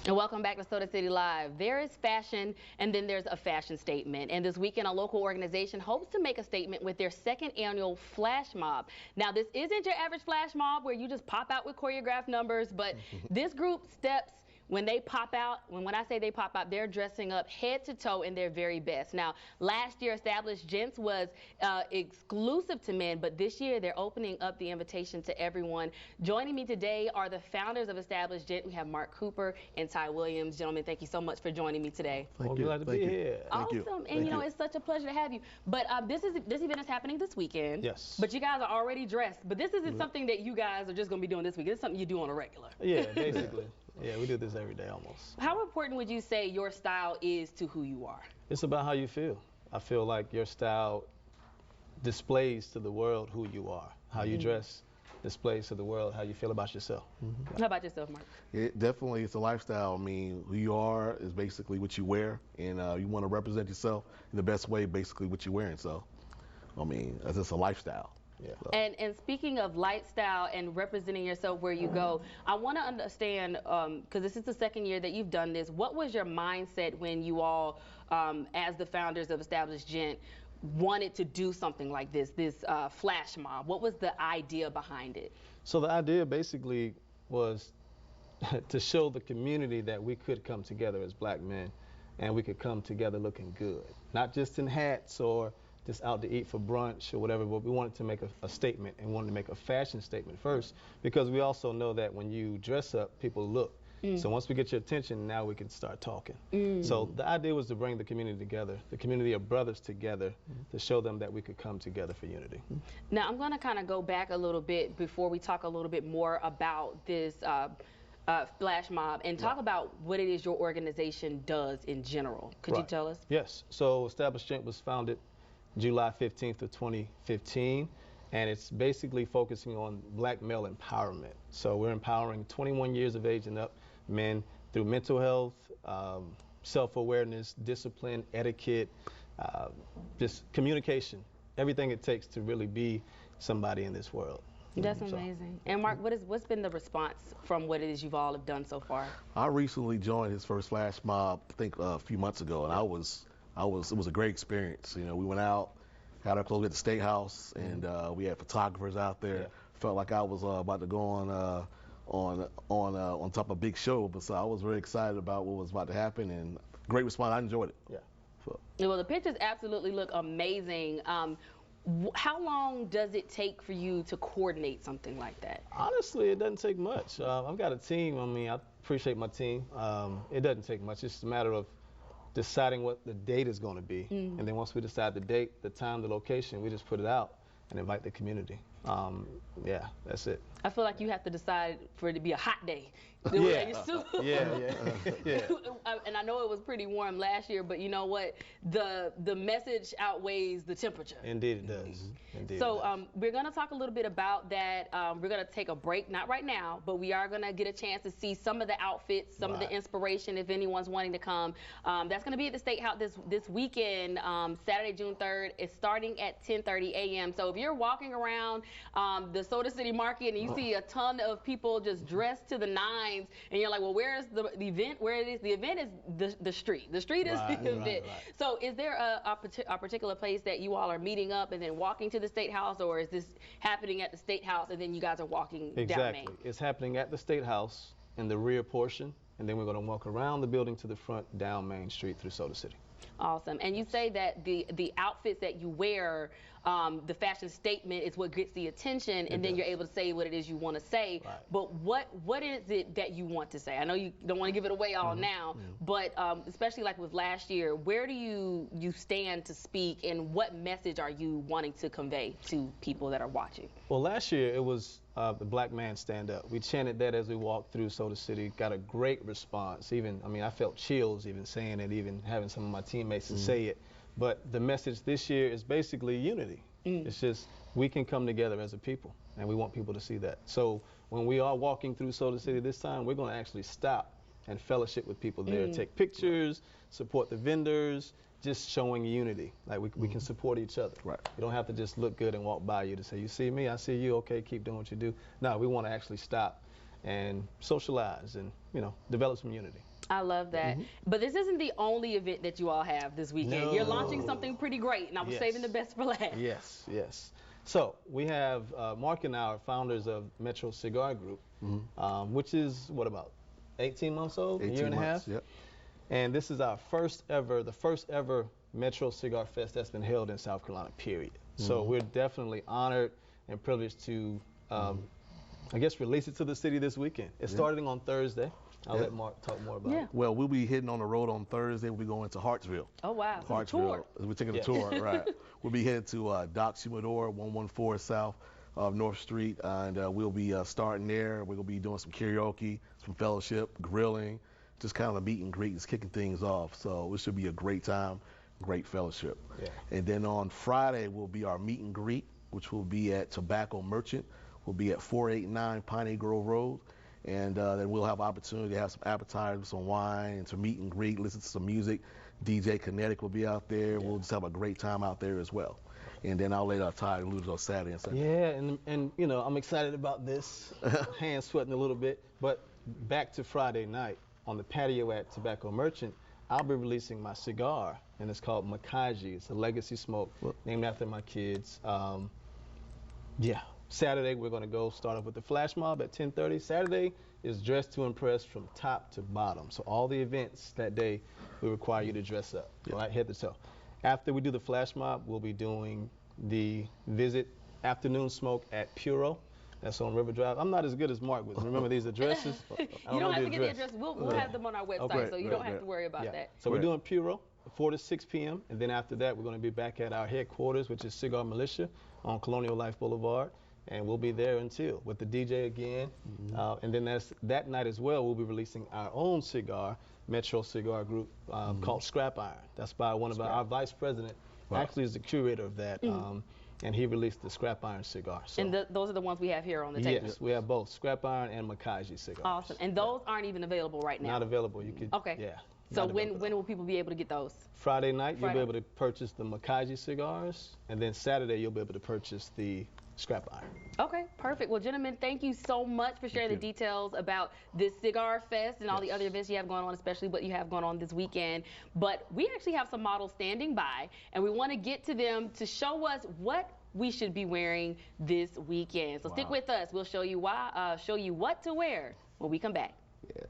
And welcome back to Soda City Live. There is fashion, and then there's a fashion statement. And this weekend, a local organization hopes to make a statement with their second annual Flashmob. Now, this isn't your average flash mob where you just pop out with choreographed numbers, but this group steps when they pop out. When I say they pop out, they're dressing up head to toe in their very best. Now, last year, EstGent was exclusive to men, but this year they're opening up the invitation to everyone. Joining me today are the founders of EstGent. We have Mark Cooper and Ty Williams. Gentlemen, thank you so much for joining me today. Thank you. Glad to be here. Awesome. And you know, it's such a pleasure to have you. But this event is happening this weekend. Yes. But you guys are already dressed. But this isn't something that you guys are just going to be doing this week. It's something you do on a regular. Yeah, basically. Yeah, we do this every day almost. How important would you say your style is to who you are? It's about how you feel. I feel like your style displays to the world who you are. How you dress displays to the world how you feel about yourself. How about yourself, Mark? It definitely, it's a lifestyle. I mean, who you are is basically what you wear, and you want to represent yourself in the best way, basically what you're wearing. So, I mean, it's just a lifestyle. Yeah. So. And speaking of lifestyle and representing yourself where you go, I want to understand, because this is the second year that you've done this, what was your mindset when you all, as the founders of EstGent, wanted to do something like this flash mob? What was the idea behind it? So the idea basically was to show the community that we could come together as black men, and we could come together looking good, not just in hats or just out to eat for brunch or whatever, but we wanted to make a statement and wanted to make a fashion statement first, because we also know that when you dress up, people look. So once we get your attention, now we can start talking. So the idea was to bring the community together, the community of brothers together, to show them that we could come together for unity. Now, I'm going to kind of go back a little bit before we talk a little bit more about this flash mob and talk about what it is your organization does in general. Could you tell us? Yes. So EstGent was founded July 15th of 2015, and it's basically focusing on black male empowerment. So we're empowering 21 years of age and up men through mental health, self-awareness, discipline, etiquette, just communication, everything it takes to really be somebody in this world. That's amazing. And Mark, what's been the response from what it is you've all have done so far? I recently joined his first flash mob, I think a few months ago, and it was a great experience. You know, we went out, had our clothes at the State House, and we had photographers out there. Yeah. Felt like I was about to go on top of a big show, but so I was very excited about what was about to happen, and great response. I enjoyed it. Yeah. So. Well, the pictures absolutely look amazing. How long does it take for you to coordinate something like that? Honestly, it doesn't take much. I've got a team. I mean, I appreciate my team. It doesn't take much. It's just a matter of deciding what the date is going to be. And then once we decide the date, the time, the location, we just put it out and invite the community. Yeah, that's it. I feel like you have to decide for it to be a hot day. Yeah. Yeah. And I know it was pretty warm last year, but you know what? The message outweighs the temperature. Indeed it does. Indeed So it does. we're going to talk a little bit about that. We're going to take a break, not right now, but we are going to get a chance to see some of the outfits, some of the inspiration if anyone's wanting to come. That's going to be at the State House this weekend, Saturday, June 3rd. It's starting at 10:30 a.m. So if you're walking around the Soda City Market and you see a ton of people just dressed to the nines, and you're like, well, where's the event? Where it is? The event is the street. The street is the event. Right. So is there a particular place that you all are meeting up and then walking to the State House, or is this happening at the State House and then you guys are walking down Main? It's happening at the State House in the rear portion, and then we're going to walk around the building to the front down Main Street through Soda City. Awesome. And you say that the outfits that you wear, the fashion statement is what gets the attention, and then you're able to say what it is you want to say. Right. But what is it that you want to say? I know you don't want to give it away all now, but especially like with last year, where do you stand to speak, and what message are you wanting to convey to people that are watching? Well, last year it was the Black Man Stand Up. We chanted that as we walked through Soda City. Got a great response. Even, I mean, I felt chills even saying it, even having some of my teammates to say it. But the message this year is basically unity. It's just we can come together as a people, and we want people to see that. So when we are walking through Soda City this time, we're going to actually stop and fellowship with people there, take pictures, support the vendors, just showing unity. Like we can support each other. Right. You don't have to just look good and walk by you to say, you see me, I see you, okay, keep doing what you do. No, we want to actually stop and socialize and, you know, develop some unity. I love that. But this isn't the only event that you all have this weekend. No. You're launching something pretty great, and I was Yes. saving the best for last. Yes, yes. So we have Mark and I are founders of Metro Cigar Group, which is what, about 18 months old, 18 a year and months, a half. Yep. And this is our first ever Metro Cigar Fest that's been held in South Carolina, period. So we're definitely honored and privileged to, I guess, release it to the city this weekend. It's starting on Thursday. I'll let Mark talk more about it. Well, we'll be hitting on the road on Thursday. We'll be going to Hartsville. Oh, wow. So Hartsville. tour. We're taking a tour, right. We'll be headed to Doc Humidor, 114 South of North Street, and we'll be starting there. We're going to be doing some karaoke, some fellowship, grilling, just kind of a meet and greet, just kicking things off. So it should be a great time, great fellowship. Yeah. And then on Friday will be our meet and greet, which will be at Tobacco Merchant. We'll be at 489 Piney Grove Road. And then we'll have opportunity to have some appetizers, some wine, and to meet and greet, listen to some music. DJ Kinetic will be out there. We'll just have a great time out there as well. And then I'll let Ty lose on Saturday and Sunday. Yeah, and you know, I'm excited about this. Hands sweating a little bit. But back to Friday night on the patio at Tobacco Merchant, I'll be releasing my cigar, and it's called Makaji. It's a legacy smoke named after my kids. Yeah. Saturday, we're going to go start off with the Flashmob at 10:30. Saturday is dress to impress from top to bottom. So all the events that day, we require you to dress up, right, head to toe. After we do the Flashmob, we'll be doing the Visit afternoon smoke at Puro. That's on River Drive. I'm not as good as Mark with remember these addresses. You don't have to get the address. We'll have them on our website, so you don't have to worry about that. So we're doing Puro, 4 to 6 p.m. And then after that, we're going to be back at our headquarters, which is Cigar Militia on Colonial Life Boulevard. And we'll be there until with the DJ again. And then that night as well, we'll be releasing our own cigar, Metro Cigar Group, called Scrap Iron. That's by one of our vice president, actually is the curator of that. And he released the Scrap Iron cigar. So, And those are the ones we have here on the table. yes, we have both Scrap Iron and Makaji cigars. Awesome. And those aren't even available right now. Not available. You could. Okay. Yeah. So when will people be able to get those? Friday night, you'll be able to purchase the Makaji cigars, and then Saturday you'll be able to purchase the Scrap Iron. Okay, perfect. Well, gentlemen, thank you so much for sharing the details about this Cigar Fest and all the other events you have going on, especially what you have going on this weekend. But we actually have some models standing by, and we want to get to them to show us what we should be wearing this weekend. So stick with us. We'll show you why, show you what to wear when we come back. Yeah.